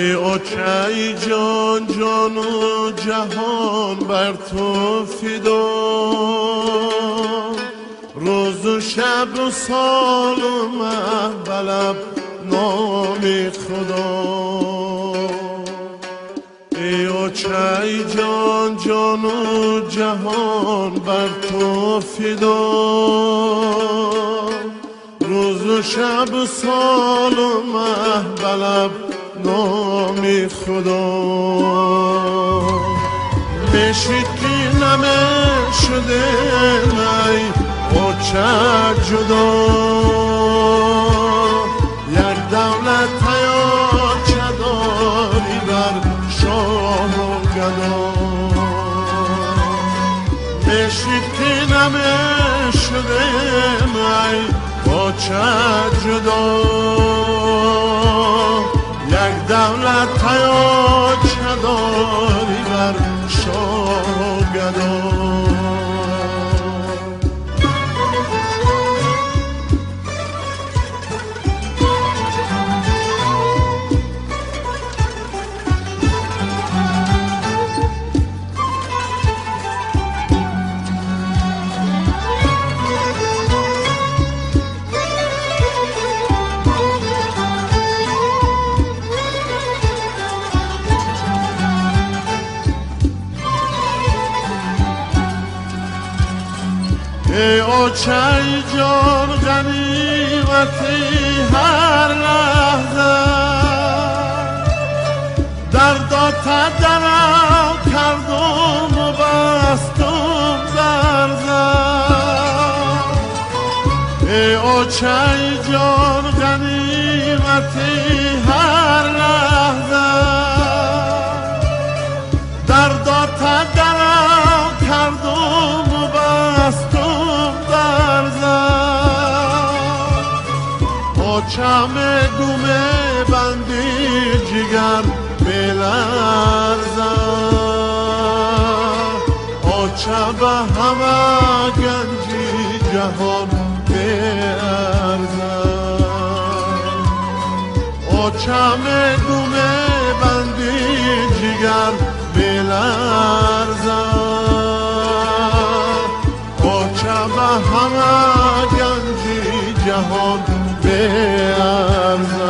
ای اوچه جان جان و جهان بر تو فدا، روز و شب و سال و محبلب نام خدا. ای اوچه جان جان و جهان بر تو فدا، روز و شب و سال و محبلب نام خدا. بشید که نمیشده ای اوچه جدا، یک دولت حیات داری بر شاه و گدا. بشید که نمیشده ای اوچه جدا، یک دولت حیات داری بر شاه و گدا. ای اوچه جان غنیمتی هر لحظه، دردات درم کردم و بستم در زر. ای اوچه جان غنیمتی هر لحظه، دردات درم کردم و بستم اوچه گومه بندی جگر بلرزه، اوچه به همه گنجی جهان برزه. اوچه گومه بندی جگر بلرزه، اوچه به همه گنجی جهان برزه.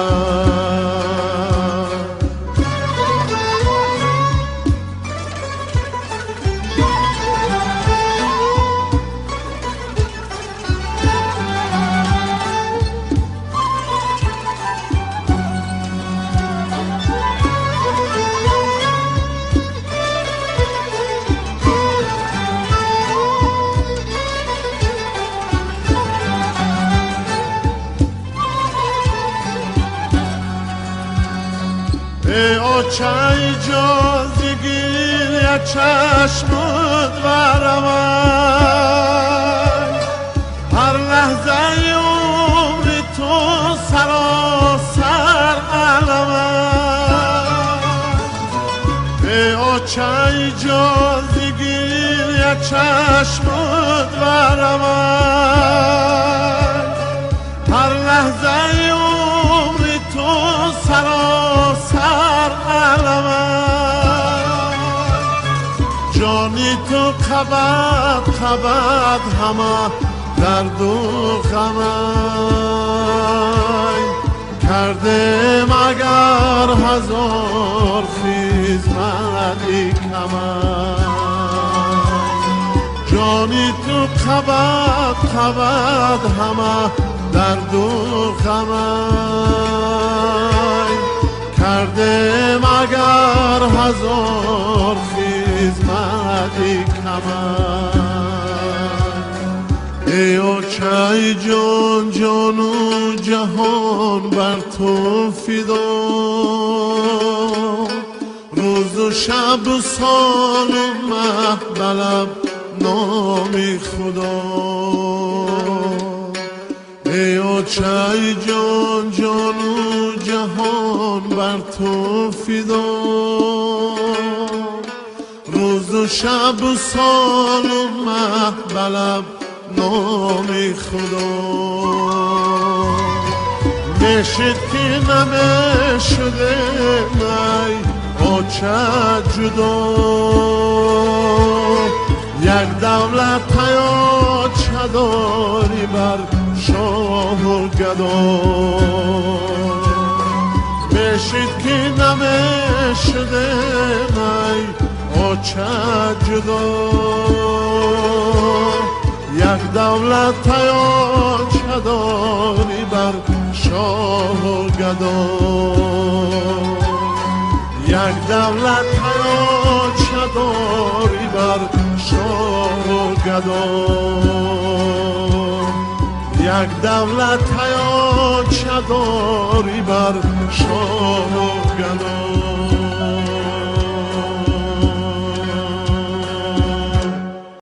ای اوچه جازگیر یک چشمت برم، هر لحظه عمری تو سراسر علم. ای اوچه جازگیر یک چشمت برم، هر لحظه عمری تو سراسر جانی تو خبر خبر همه درد و غم کردم اگر هزار خیزمتی کم. جانی تو خبر خبر همه درد و غم کردم اگر هزار خیزمتی کم. ای اوچه جان جان و جهان بر تو فدا، روز و شب و سال و محبلب نام خدا. ای اوچه جان جان و جهان بر تو فدا، روز و شب و سال و محبلب نام خدا. نشد که نمشده من چه جدا یک دولت یا چه داری بر شاه و گدا بشید که نمیشده می او چه جدا یک دولت یا چه داری بر شاه و گدا یک دولت یا چه داری بر شاه و گدا یک دولت یا چه داری بر شاه و گدا